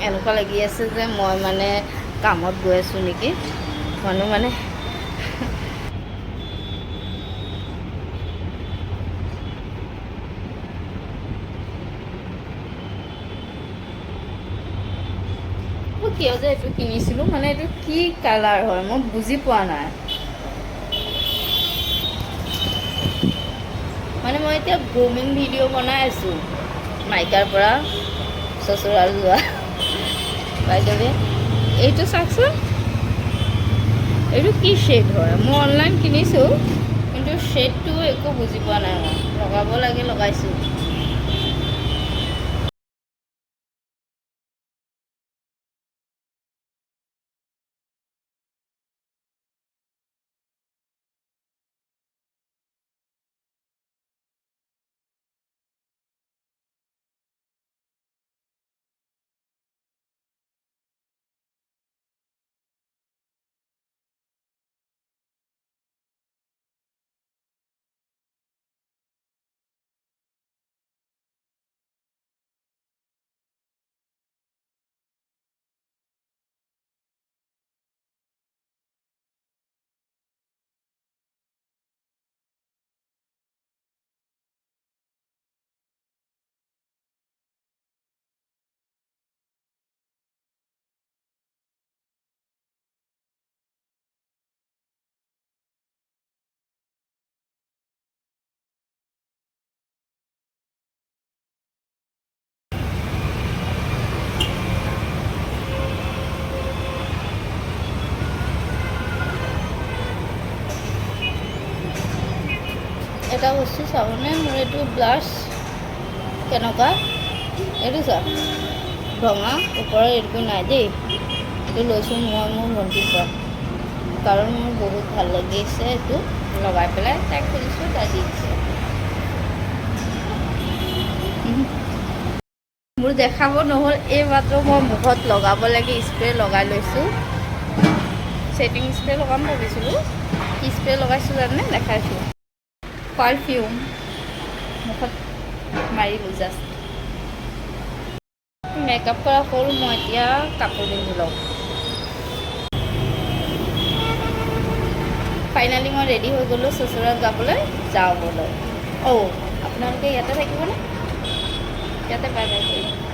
এনেকুৱা লাগি আছে যে মই মানে কামত গৈ আছোঁ নেকি মানুহ মানে কিয় যে এইটো কিনিছিলোঁ মানে এইটো কি কালাৰ হয় মই বুজি পোৱা নাই মানে মই এতিয়া গ্ৰুমিং ভিডিঅ' বনাই আছোঁ মাইকাৰ পৰা চচুৰাল যোৱা বাইদেৱে এইটো চাওকচোন এইটো কি শ্বেড হয় মই অনলাইন কিনিছোঁ কিন্তু শ্বেডটো একো বুজি পোৱা নাই মই লগাব লাগে লগাইছোঁ এটা বস্তু চাবনে মোৰ এইটো ব্লাছ কেনেকুৱা এইটো চা ভঙা ওপৰত একো নাই দেই এইটো লৈছোঁ মই মোৰ ভণ্টিৰ পৰা কাৰণ মোৰ বহুত ভাল লাগিছে এইটো লগাই পেলাই তাইক খুলিছোঁ তাই দি দিছে মোৰ দেখাব নহ'ল এই মাত্ৰ মই মুখত লগাব লাগে স্প্ৰে লগাই লৈছোঁ ছেটিং স্প্ৰে লগাম ভাবিছিলোঁ কি স্প্ৰে লগাইছোঁ জানে দেখাইছোঁ পাৰফিউম মুখত মাৰিলোঁ জাষ্ট মেকআপ কৰা হ'ল মই এতিয়া কাপোৰ পিন্ধি লওঁ ফাইনেলি মই ৰেডি হৈ গ'লোঁ চচুৰাত যাবলৈ যাওঁ বোলো আপোনালোকে ইয়াতে থাকিবনে ইয়াতে বাই বাই কৰিম